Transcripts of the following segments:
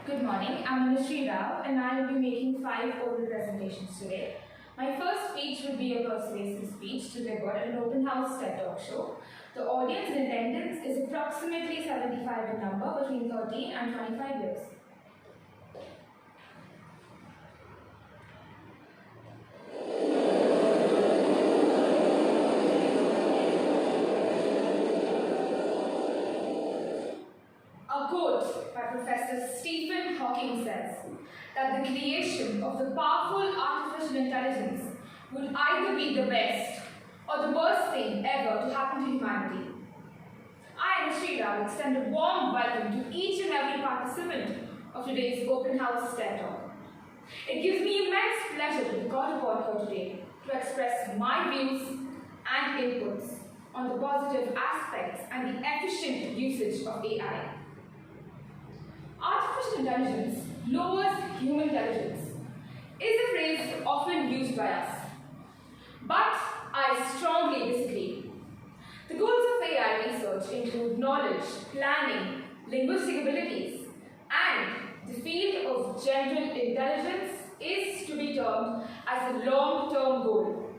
Good morning, I'm Anushri Rao and I will be making 5 oral presentations today. My first speech will be a persuasive speech delivered at an open house TED Talk show. The audience in attendance is approximately 75 in number, between 13 and 25 years. A quote by Professor Stephen Hawking says that the creation of the powerful artificial intelligence would either be the best or the worst thing ever to happen to humanity. I, Anushri Rao, extend a warm welcome to each and every participant of today's Open House TED Talk. It gives me immense pleasure to be called upon here today to express my views and inputs on the positive aspects and the efficient usage of AI. Artificial intelligence lowers human intelligence is a phrase often used by us, but I strongly disagree. The goals of AI research include knowledge, planning, linguistic abilities, and the field of general intelligence is to be termed as a long-term goal.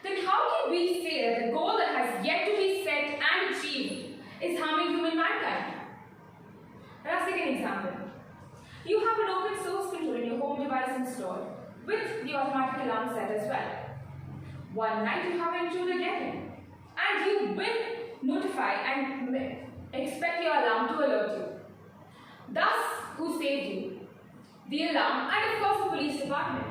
Then how can we say that the goal that has yet to be set and achieved is harming human mankind? Let us take an example. You have an open source control in your home device installed with the automatic alarm set as well. One night you have an intruder get in and you will notify and expect your alarm to alert you. Thus, who saved you? The alarm and of course the police department.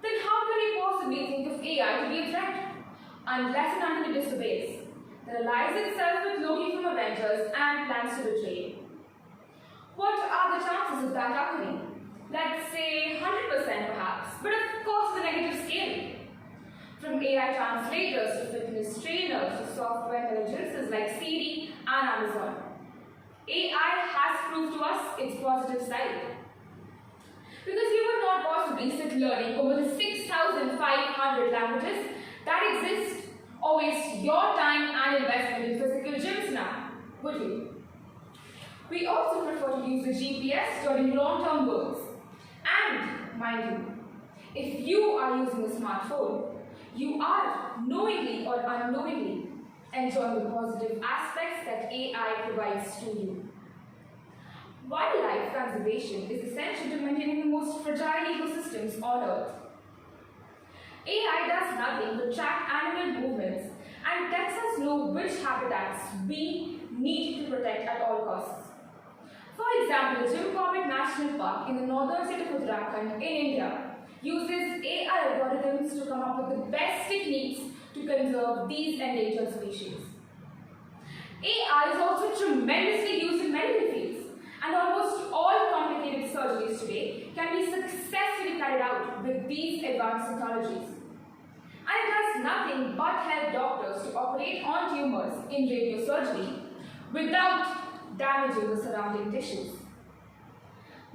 Then how can we possibly think of AI to be a threat? Unless and until it disobeys, that allies itself with Loki from Avengers and plans to betray you. What are the chances of that happening? Let's say 100% perhaps, but of course the negative scale. From AI translators to fitness trainers to software intelligences like Siri and Amazon, AI has proved to us its positive side. Because you would not possibly sit learning over the 6,500 languages that exist or waste your time and investment in physical gyms now, would you? We also prefer to use the GPS during long-term goals. And, mind you, if you are using a smartphone, you are knowingly or unknowingly enjoying the positive aspects that AI provides to you. Wildlife conservation is essential to maintaining the most fragile ecosystems on Earth. AI does nothing but track animal movements and lets us know which habitats we need to protect at all costs. For example, the Jim Corbett National Park in the northern state of Uttarakhand in India uses AI algorithms to come up with the best techniques to conserve these endangered species. AI is also tremendously used in medical fields, and almost all complicated surgeries today can be successfully carried out with these advanced technologies. And it does nothing but help doctors to operate on tumors in radiosurgery without damaging the surrounding tissues.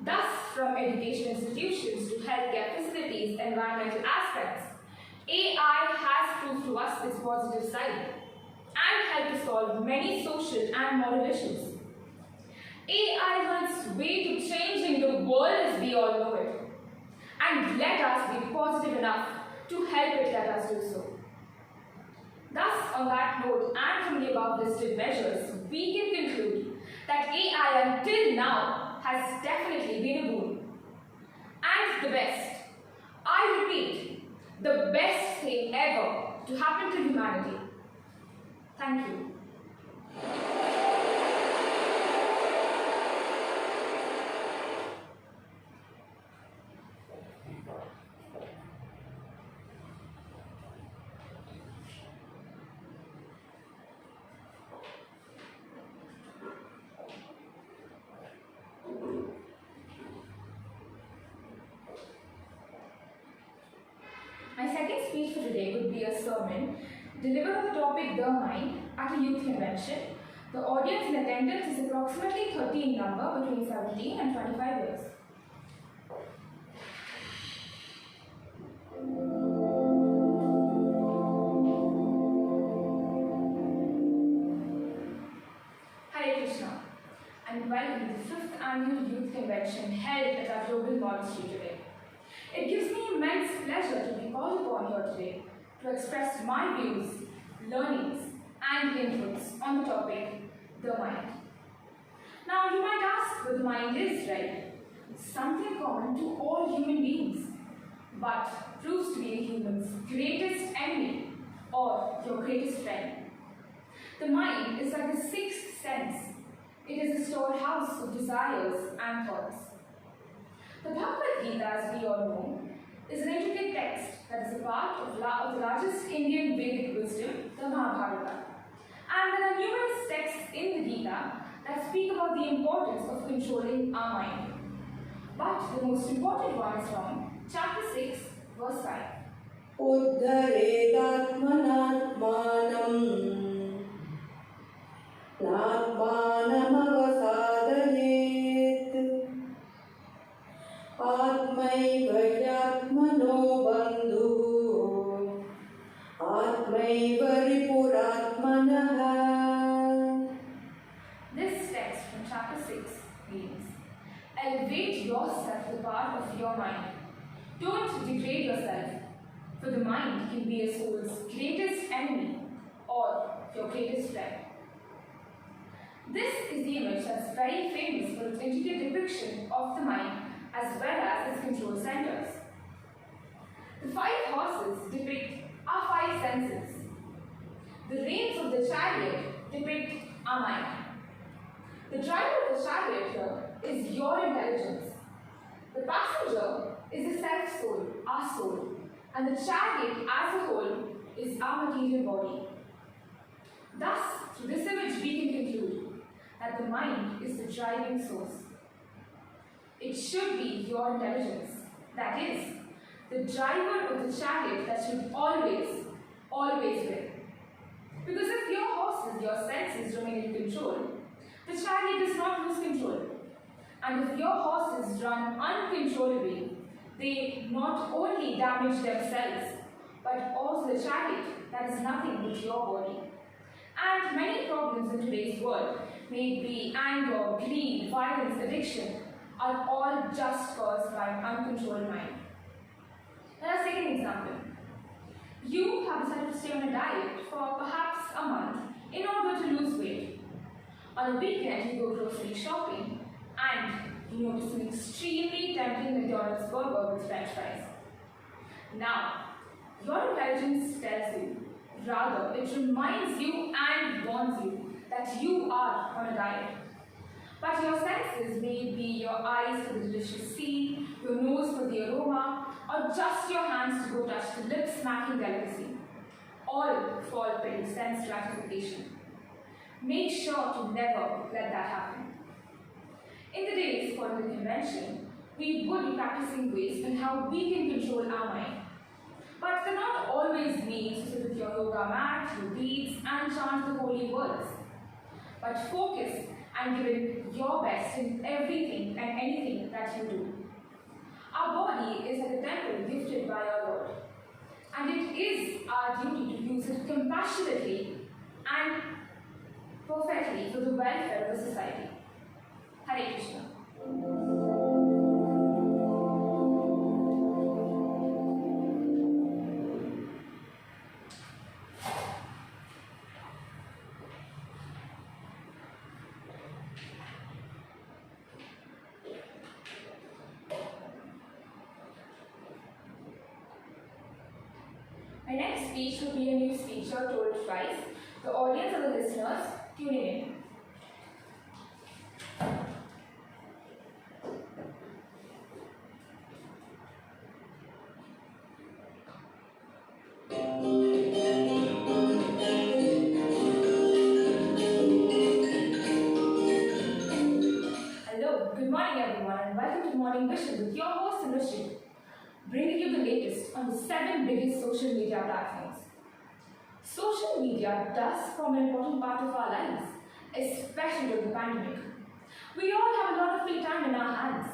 Thus, from education institutions to healthcare facilities, environmental aspects, AI has proved to us its positive side and helped to solve many social and moral issues. AI is on its way to changing the world as we all know it, and let us be positive enough to help it let us do so. Thus, on that note and from the above listed measures, we can conclude that AI until now has definitely been a boon. And the best, I repeat, the best thing ever to happen to humanity. Thank you. My second speech for today would be a sermon delivered on the topic The Mind at a youth convention. The audience in attendance is approximately 30 in number, between 17 and 25 years. Hare Krishna, and welcome to the 5th Annual Youth Convention held at our global monastery today. It gives me immense pleasure to be called upon here today to express my views, learnings, and inputs on the topic, the mind. Now, you might ask what the mind is, right? Something common to all human beings, but proves to be a human's greatest enemy or your greatest friend. The mind is like the sixth sense. It is a storehouse of desires and thoughts. The Bhagavad Gita, as we all know, is an intricate text that is a part of the largest Indian Vedic wisdom, the Mahabharata. And there are numerous texts in the Gita that speak about the importance of controlling our mind. But the most important one is from chapter 6, verse 5. Uddharedatmanatmanam natmanamavasadayet atmaiva yatmano bandhu atmaiva ripuratmanaha. This text from chapter 6 means, elevate yourself to the part of your mind. Don't degrade yourself, for the mind can be a soul's greatest enemy or your greatest friend. This is the image that's very famous for its intricate depiction of the mind as well as its control centers. The 5 horses depict our 5 senses. The reins of the chariot depict our mind. The driver of the chariot here is your intelligence. The passenger is the self-soul, our soul, and the chariot as a whole is our material body. Thus, through this image we can conclude that the mind is the driving source. It should be your intelligence, that is, the driver of the chariot that should always win. Because if your horses, your senses remain in control, the chariot does not lose control. And if your horses run uncontrollably, they not only damage themselves, but also the chariot that is nothing but your body. And many problems in today's world, may it be anger, greed, violence, addiction, are all just caused by an uncontrolled mind. Let us take an example. You have decided to stay on a diet for perhaps a month in order to lose weight. On a weekend, you go grocery shopping and you notice an extremely tempting McDonald's burger with French fries. Now, your intelligence tells you, rather, it reminds you and warns you that you are on a diet. But your senses, may be your eyes for the delicious scene, your nose for the aroma, or just your hands to go touch the lip-smacking delicacy, all fall prey to sense gratification. Make sure to never let that happen. In the days following the convention, we would be practicing ways on how we can control our mind. But they not always mean to sit with your yoga mat, your beads, and chant the holy words. But focus and give it your best in everything and anything that you do. Our body is like a temple gifted by our Lord, and it is our duty to use it compassionately and perfectly for the welfare of the society. Hare Krishna. My next speech will be a new speech or told twice. The audience and the listeners tuning in. Hello, good morning everyone and welcome to Morning Vision with your host Anushri, bringing you the latest on the 7 biggest social media platforms. Social media does form an important part of our lives, especially during the pandemic. We all have a lot of free time in our hands,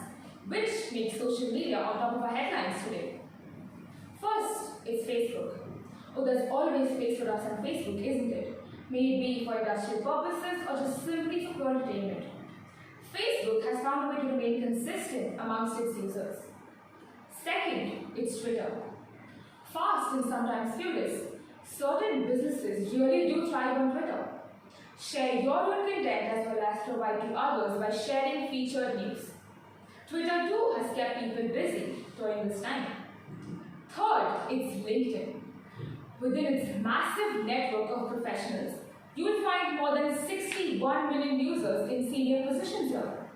which makes social media on top of our headlines today. First is Facebook. Oh, there's always space for us on Facebook, isn't it? May it be for industrial purposes or just simply for pure entertainment. Facebook has found a way to remain consistent amongst its users. Second, it's Twitter. Fast and sometimes furious, certain businesses really do thrive on Twitter. Share your own content as well as provide to others by sharing featured news. Twitter too has kept people busy during this time. Third, it's LinkedIn. Within its massive network of professionals, you will find more than 61 million users in senior positions here.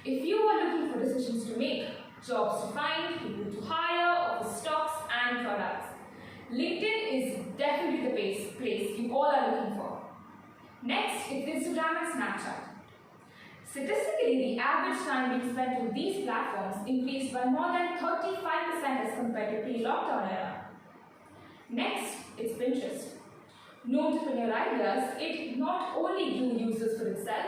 If you are looking for decisions to make, jobs to find, people to hire, office stocks and products, LinkedIn is definitely the place you all are looking for. Next, it's Instagram and Snapchat. Statistically, the average time being spent on these platforms increased by more than 35% as compared to pre-lockdown era. Next, it's Pinterest. Known to pioneer ideas, it not only grew users for itself,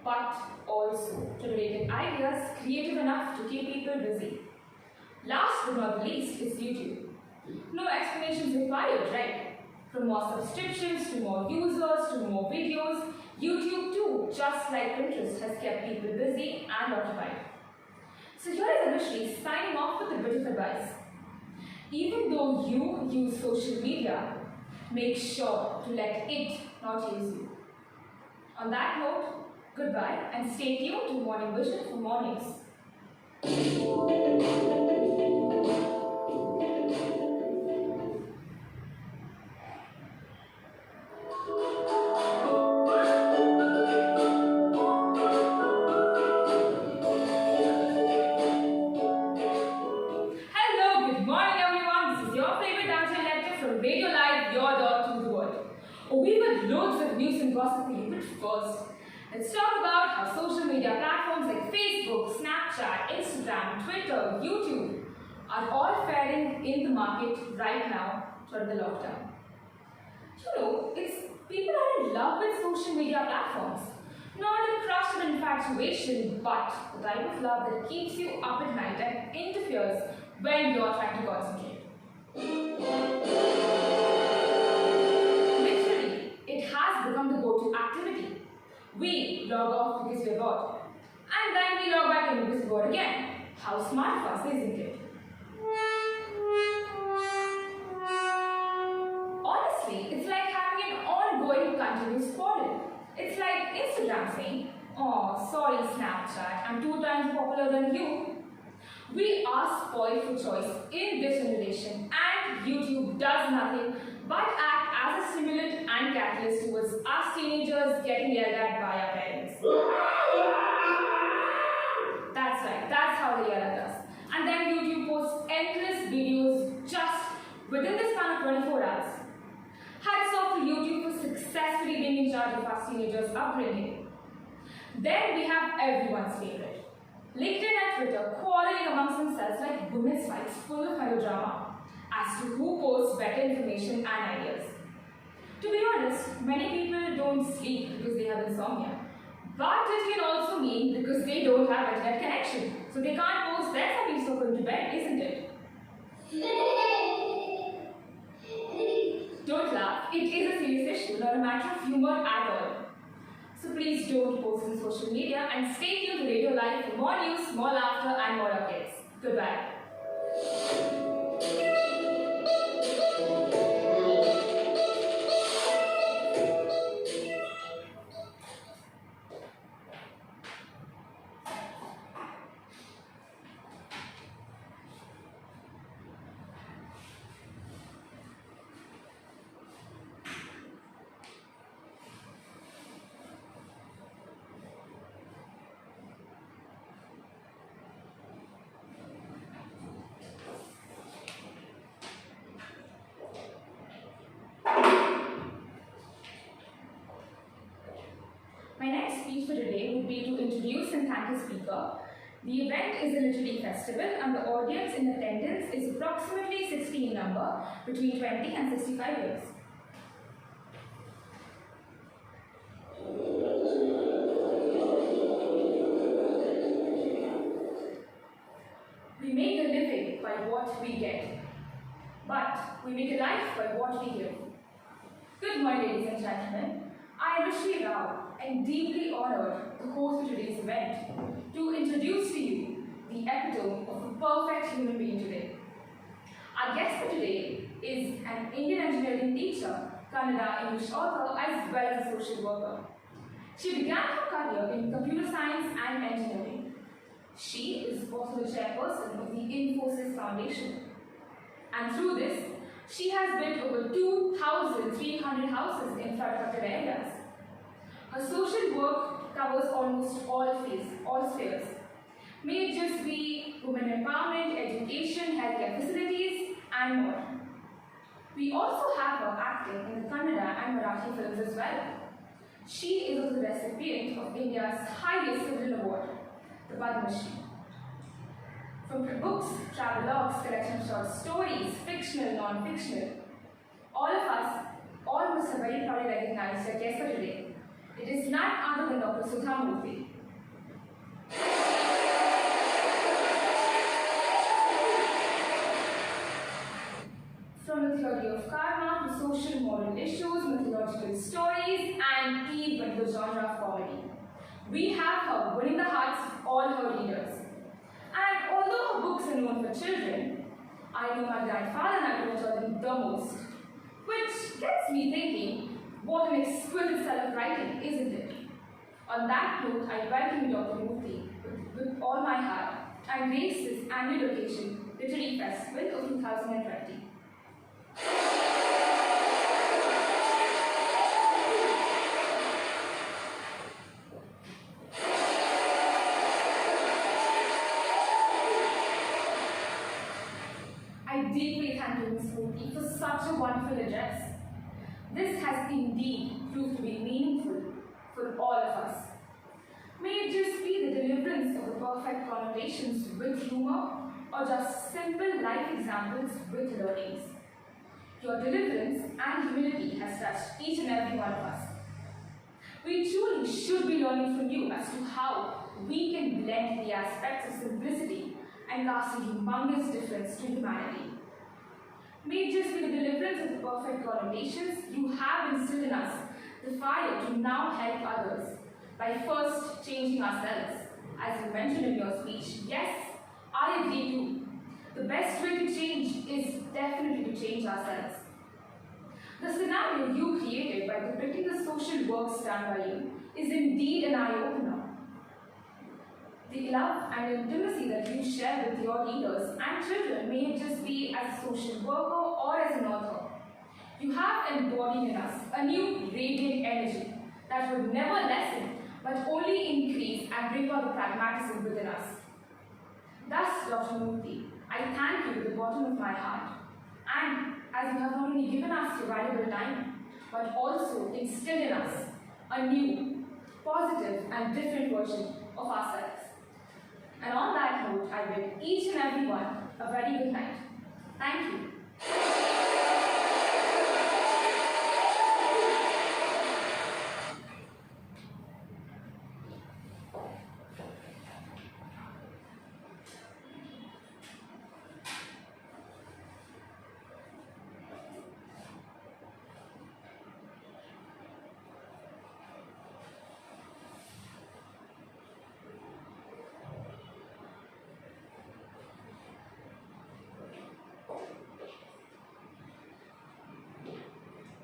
but also generated ideas creative enough to keep people busy. Last but not least is YouTube. No explanations required, right? From more subscriptions to more users to more videos, YouTube too, just like Pinterest, has kept people busy and occupied. So here is Anushri signing off with a bit of advice. Even though you use social media, make sure to let it not use you. On that note, goodbye and stay tuned to Morning Vision for more news. Loads of news and gossip for you, but first, let's talk about how social media platforms like Facebook, Snapchat, Instagram, Twitter, YouTube are all faring in the market right now during the lockdown. You know, people are in love with social media platforms. Not a crush or infatuation, but the type of love that keeps you up at night and interferes when you're trying to concentrate. Become the go-to activity. We log off because we're bored. And then we log back in because we're bored again. How smart of us, isn't it? Honestly, it's like having an ongoing continuous quarrel. It's like Instagram saying, "Oh, sorry Snapchat, I'm 2 times popular than you." We are spoiled for choice in this generation, and YouTube does nothing but act as a stimulant and catalyst towards us teenagers getting yelled at by our parents. That's right, that's how they yell at us. And then YouTube posts endless videos just within the span of 24 hours. Hats off to YouTube for successfully being in charge of us teenagers' upbringing. Then we have everyone's favorite, LinkedIn and Twitter quarreling amongst themselves like women's fights full of melodrama as to who posts better information and ideas. To be honest, many people don't sleep because they have insomnia. But it can also mean because they don't have internet connection. So they can't post their hobbies so going to bed, isn't it? Don't laugh, it is a serious issue, not a matter of humor at all. So please don't post on social media and stay tuned to Radio Live for more news, more laughter and more updates. Goodbye. My next speech for today would be to introduce and thank the speaker. The event is a literary festival and the audience in attendance is approximately 60 in number, between 20 and 65 years. We make a living by what we get, but we make a life by what we give. Good morning, ladies and gentlemen. I am Anushri Rao. and deeply honored to host today's event to introduce to you the epitome of a perfect human being today. Our guest for today is an Indian engineering teacher, Kannada English author, as well as a social worker. She began her career in computer science and engineering. She is also the chairperson of the Infosys Foundation. And through this, she has built over 2,300 houses in flood-affected areas. Her social work covers almost all spheres. May it just be women empowerment, education, healthcare facilities, and more. We also have her acting in the Kannada and Marathi films as well. She is also the recipient of India's highest civil award, the Padma Shri. From her books, travelogues, collection of short stories, fictional, non-fictional, all of us must have very proudly recognized her guest for today. It is none other than Dr. Sudha Murthy. From the theory of karma to social moral issues, mythological stories, and even the genre of comedy, we have her winning the hearts of all her readers. And although her books are known for children, I know my grandfather and I would enjoy them the most. Which gets me thinking, what an exquisite style of writing, isn't it? On that note, I welcome you, Dr. Murthy, with all my heart, and grace this annual occasion, Literary Festival of 2020. I deeply thank you, Ms. Murthy, for such a wonderful address. This has indeed proved to be meaningful for all of us. May it just be the deliverance of the perfect connotations with humor, or just simple life examples with learnings. Your deliverance and humility has touched each and every one of us. We truly should be learning from you as to how we can blend the aspects of simplicity and cast a humongous difference to humanity. May it just be the deliverance of the perfect connotations you have instilled in us, the fire to now help others by first changing ourselves. As you mentioned in your speech, yes, I agree too. The best way to change is definitely to change ourselves. The scenario you created by depicting the social works done by you is indeed an eye-opener. The love and intimacy that you share with your readers and children, may it just be as a social worker or as an author, you have embodied in us a new radiant energy that would never lessen but only increase and bring out the pragmatism within us. Thus, Dr. Murthy, I thank you with the bottom of my heart, and as you have not only given us your valuable time, but also instilled in us a new, positive and different version of ourselves. And on that note, I bid each and every one a very good night. Thank you.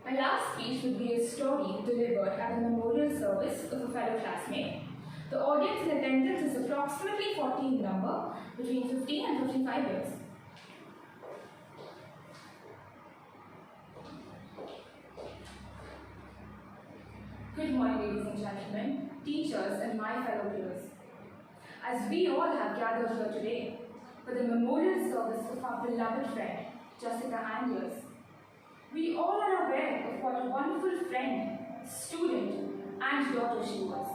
My last speech would be a story delivered at a memorial service of a fellow classmate. The audience in attendance is approximately 40 in number, between 15 and 55 years. Good morning, ladies and gentlemen, teachers and my fellow peers. As we all have gathered here today for the memorial service of our beloved friend, Jessica Andrews, we all are aware of what a wonderful friend, student, and daughter she was.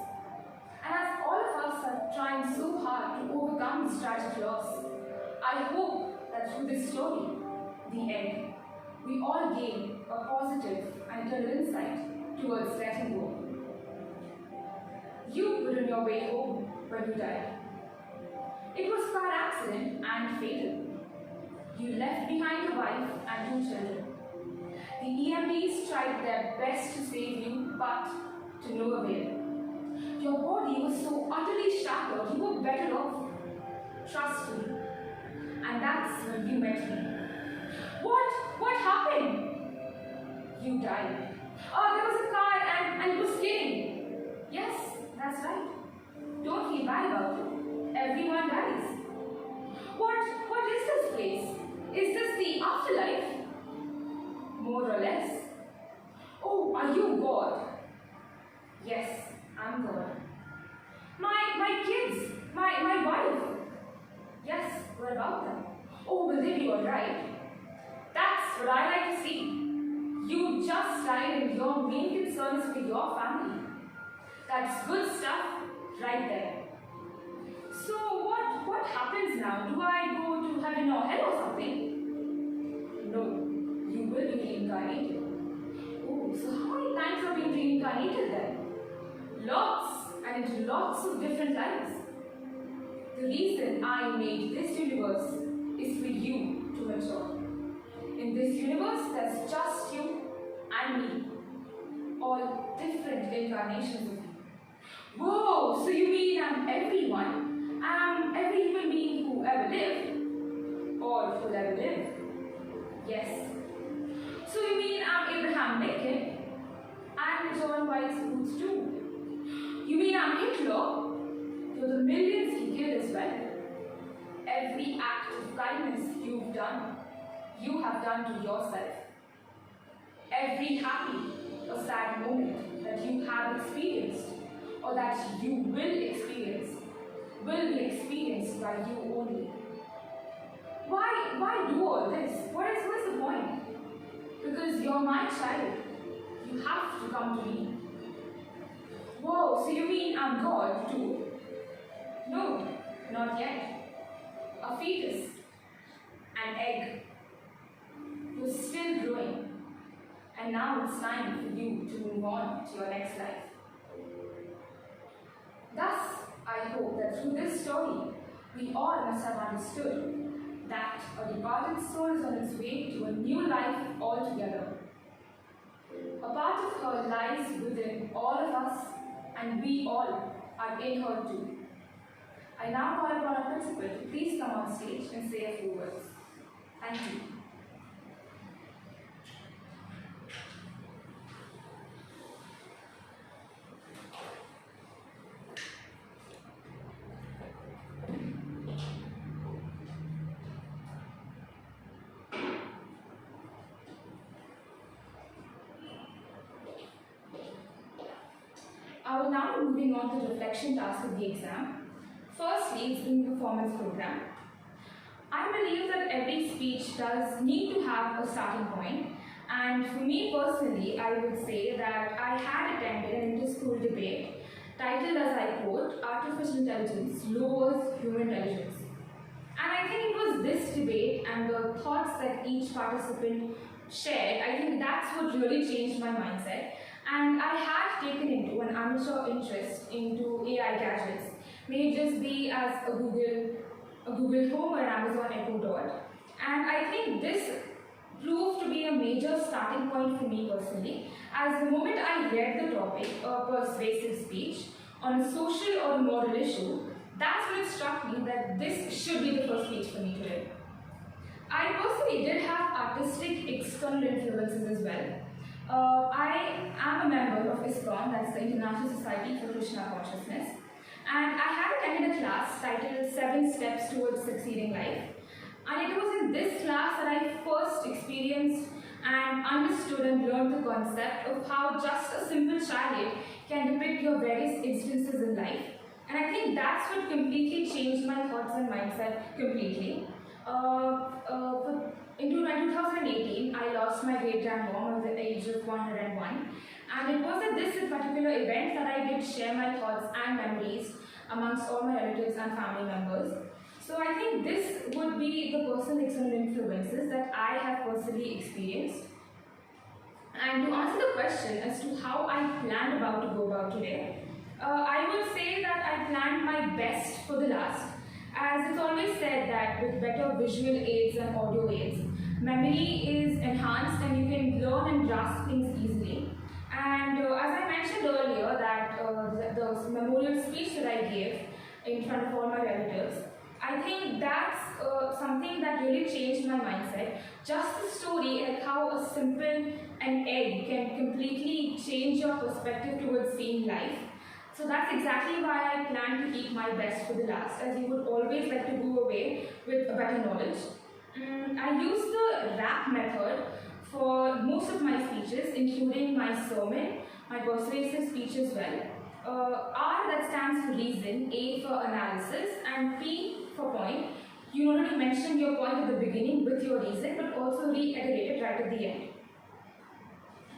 And as all of us are trying so hard to overcome this tragic loss, I hope that through this story, the end, we all gain a positive and eternal insight towards letting go. You were on your way home when you died. It was a car accident and fatal. You left behind a wife and 2 children. The EMTs tried their best to save you, but to no avail. Your body was so utterly shattered, you were better off. Trust me. And that's when you met me. What? What happened? You died. There was a car and it was skidding. Yes, that's right. Don't feel bad about it. Everyone dies. What is this place? Is this the afterlife? More or less. Oh, are you God? Yes, I'm God. My kids, my wife. Yes, what about them? Oh, will they be alright? That's what I like to see. You just died and your main concern is for your family. That's good stuff right there. So what happens now? Do I go to heaven or hell or something? No, you will be reincarnated. Oh, so how many times are being reincarnated then? Lots, and into lots of different lives. The reason I made this universe is for you to mature. In this universe, there's just you and me. All different incarnations of you. Whoa, so you mean I'm everyone? I'm every human being who ever lived? Or will ever live? Yes. So you mean I'm Abraham Lincoln? I'm John White's Booth too. You mean I'm Hitler? You're the millions he killed as well. Every act of kindness you've done, you have done to yourself. Every happy or sad moment that you have experienced or that you will experience will be experienced by you only. Why do all this? What is the point? Because you're my child. You have to come to me. Whoa, so you mean I'm God too? No, not yet. A fetus, an egg. You're still growing. And now it's time for you to move on to your next life. Thus, I hope that through this story, we all must have understood that a departed soul is on its way to a new life altogether. A part of her lies within all of us, and we all are in her too. I now call upon our principal to please come on stage and say a few words. Thank you. I will now be moving on to the reflection task of the exam. Firstly, it's in the performance program. I believe that every speech does need to have a starting point, and for me personally, I would say that I had attended an inter-school debate titled, as I quote, "Artificial Intelligence Lowers Human Intelligence." And I think it was this debate and the thoughts that each participant shared, I think that's what really changed my mindset. And I had taken into an amateur interest into AI gadgets, may it just be as a Google Home or an Amazon Echo Dot. And I think this proved to be a major starting point for me personally, as the moment I read the topic, a persuasive speech, on a social or a moral issue, that's when it struck me that this should be the first speech for me today. I personally did have artistic external influences as well. I am a member of ISKCON, that's the International Society for Krishna Consciousness, and I had attended a class titled 7 Steps Towards Succeeding Life. And it was in this class that I first experienced and understood and learned the concept of how just a simple chariot can depict your various instances in life. And I think that's what completely changed my thoughts and mindset completely. In 2018, I lost my great-grandmom at the age of 101. And it was at this particular event that I did share my thoughts and memories amongst all my relatives and family members. So I think this would be the personal external influences that I have personally experienced. And to answer the question as to how I planned about to go about today, I would say that I planned my best for the last, as it's always said that with better visual aids and audio aids, memory is enhanced and you can learn and grasp things easily. And as I mentioned earlier, that the memorial speech that I gave in front of all my relatives, I think that's something that really changed my mindset. Just the story, like how a simple an egg can completely change your perspective towards seeing life. So that's exactly why I plan to keep my best for the last, as you would always like to go away with a better knowledge. I use the rap method for most of my speeches, including my sermon, my persuasive speech as well. R, that stands for reason, A for analysis, and P for point. You already mentioned your point at the beginning with your reason, but also reiterate it right at the end.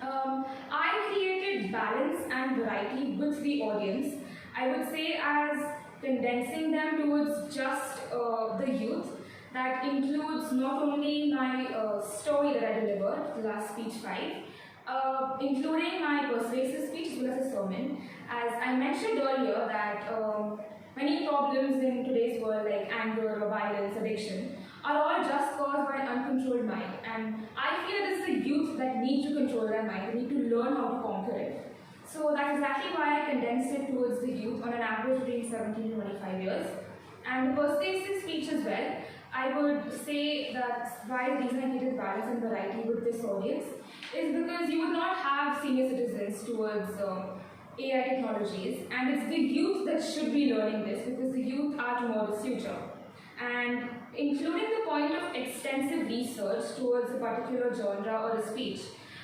I created balance and variety with the audience. I would say as condensing them towards just the youth. That includes not only my story that I delivered, the last speech 5, including my persuasive speech as well as a sermon. As I mentioned earlier that many problems in today's world like anger or violence, addiction, are all just caused by an uncontrolled mind. And I feel it is the youth that need to control their mind, they need to learn how to conquer it. So that's exactly why I condensed it towards the youth on an average between 17 to 25 years. And the persuasive speech as well, I would say that why the reason I needed balance and variety with this audience is because you would not have senior citizens towards AI technologies, and it's the youth that should be learning this because the youth are tomorrow's future. And including the point of extensive research towards a particular genre or a speech,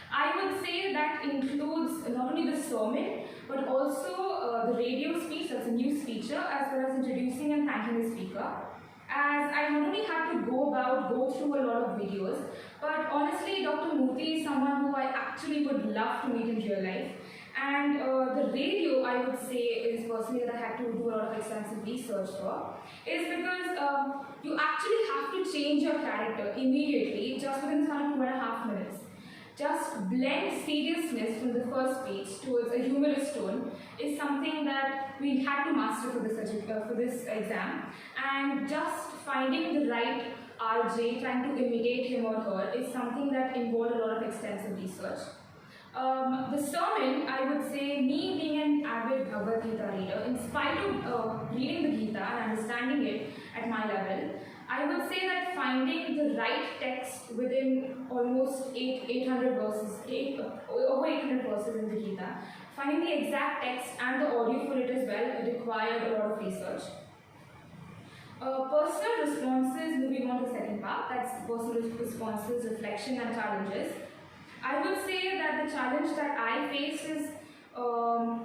I would say that includes not only the sermon but also the radio speech, that's a news feature, as well as introducing and thanking the speaker. As I not only had to go through a lot of videos, but honestly, Dr. Murthy is someone who I actually would love to meet in real life. And the radio, I would say, is personally that I had to do a lot of extensive research for, is because you actually have to change your character immediately, just within the span of 2.5 minutes. Just blend seriousness from the first speech towards a humorous tone is something that we had to master for this exam. And just finding the right RJ, trying to imitate him or her, is something that involved a lot of extensive research. The sermon, I would say, me being an avid Bhagavad Gita reader, in spite of reading the Gita and understanding it at my level, I would say that finding the right text within almost 800 verses, over 800 verses in the Gita, finding the exact text and the audio for it as well required a lot of research. Personal responses, moving on to the second part, that's personal responses, reflection and challenges. I would say that the challenge that I faced is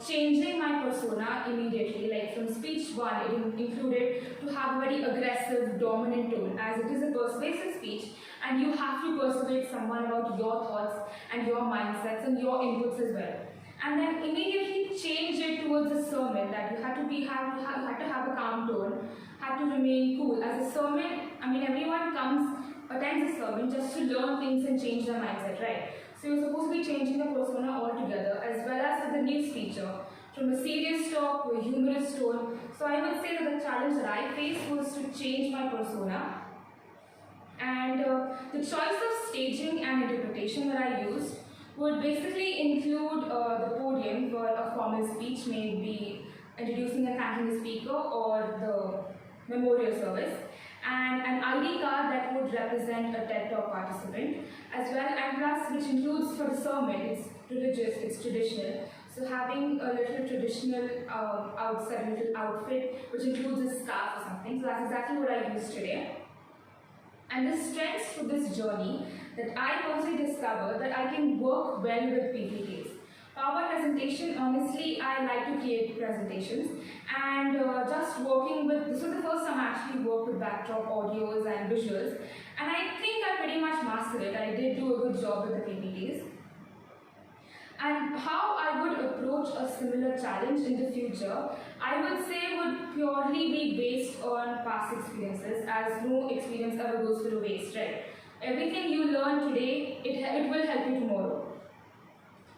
changing my persona immediately. Like from speech 1, it included to have a very aggressive, dominant tone, as it is a persuasive speech and you have to persuade someone about your thoughts and your mindsets and your inputs as well. And then immediately change it towards a sermon, that you had to have a calm tone, had to remain cool. As a sermon, I mean, everyone attends a sermon just to learn things and change their mindset, right? So you're supposed to be changing the persona altogether, as well as with the news feature, from a serious talk to a humorous tone. So I would say that the challenge that I faced was to change my persona. And the choice of staging and interpretation that I used would basically include the podium for a formal speech, maybe introducing and thanking the speaker or the memorial service, and an ID card that would represent a TED Talk participant as well, and plus which includes for the sermon, it's religious, it's traditional. So having a little traditional outside, a little outfit which includes a scarf or something. So that's exactly what I used today. And the strengths for this journey that I personally discovered that I can work well with PPTs. PowerPoint presentation, honestly, I like to create presentations, and just working with, this was the first time I actually worked with backdrop audios and visuals, and I think I pretty much mastered it. I did do a good job with the PPTs. And how I would approach a similar challenge in the future, I would say would purely be based on past experiences, as no experience ever goes to waste, right? Everything you learn today, it will help you tomorrow.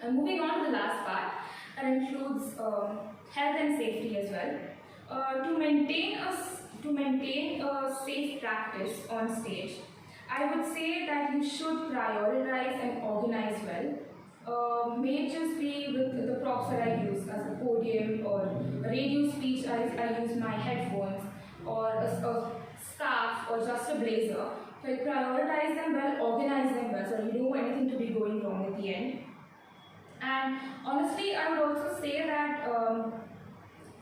And moving on to the last part, that includes health and safety as well. To maintain a safe practice on stage, I would say that you should prioritize and organize well. may it just be with the props that I use as a podium or a radio speech, I use my headphones or a scarf or just a blazer. So I prioritize them well, organize them well, so you don't want anything to be going wrong at the end. And honestly, I would also say that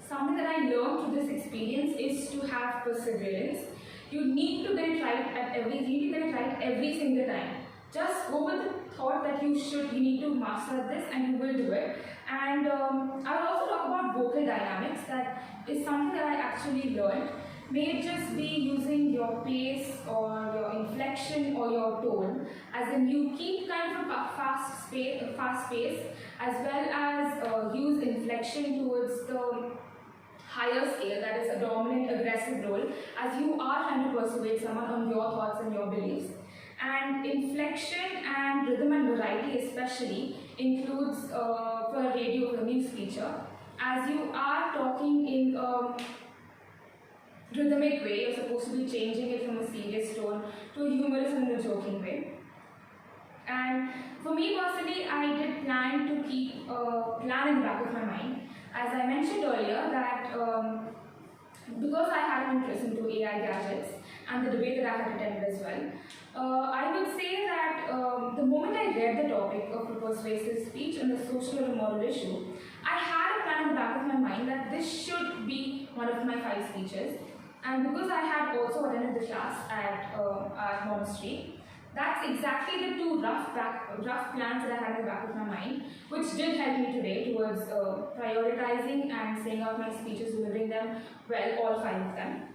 something that I learned through this experience is to have perseverance. You need to get it right every single time. Just go with the thought that you need to master this, and you will do it. And I will also talk about vocal dynamics. That is something that I actually learned. May it just be using your pace or your inflection or your tone, as in you keep kind of a fast pace, as well as use inflection towards the higher scale, that is a dominant aggressive role, as you are trying to persuade someone on your thoughts and your beliefs. And inflection and rhythm and variety especially includes for a radio or a news feature, as you are talking in a rhythmic way. You're supposed to be changing it from a serious tone to a humorous and a joking way. And for me personally, I did plan to keep a plan in the back of my mind. As I mentioned earlier, that because I had an interest into AI gadgets and the debate that I had attended as well, I would say that the moment I read the topic of a persuasive speech and the social or moral issue, I had a plan in the back of my mind that this should be one of my 5 speeches. And because I had also attended the class at Monastery, that's exactly the 2 rough plans that I had in the back of my mind, which did help me today towards prioritizing and saying out my speeches, delivering them well, all 5 of them.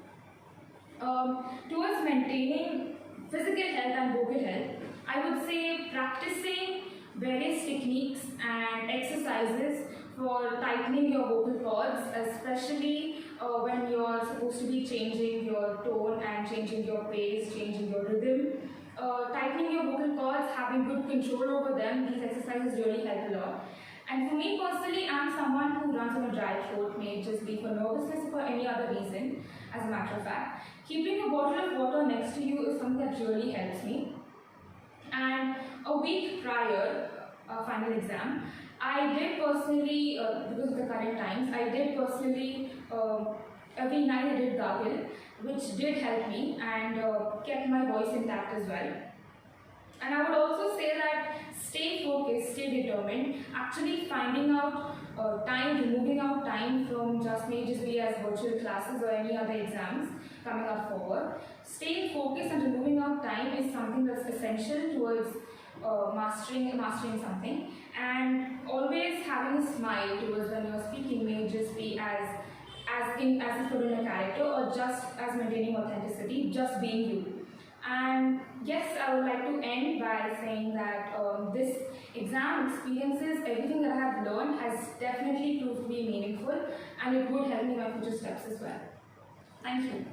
Towards maintaining physical health and vocal health, I would say practicing various techniques and exercises for tightening your vocal cords, especially when you're supposed to be changing your tone and changing your pace, changing your rhythm. Tightening your vocal cords, having good control over them, these exercises really help a lot. And for me personally, I'm someone who runs on a dry throat, may it just be for nervousness or for any other reason, as a matter of fact. Keeping a bottle of water next to you is something that really helps me. And a week prior, final exam, I did personally, because of the current times, I did personally, every night I did gargle, which did help me and kept my voice intact as well. And I would also say that stay focused, stay determined, actually finding out time, removing out time from just may just be as virtual classes or any other exams coming up forward. Staying focused and removing out time is something that's essential towards mastering something. And always having a smile towards when you're speaking may just be as if put in a character, or just as maintaining authenticity, just being you. And yes, I would like to end by saying that this exam experiences, everything that I have learned has definitely proved to be meaningful, and it would help me in my future steps as well. Thank you.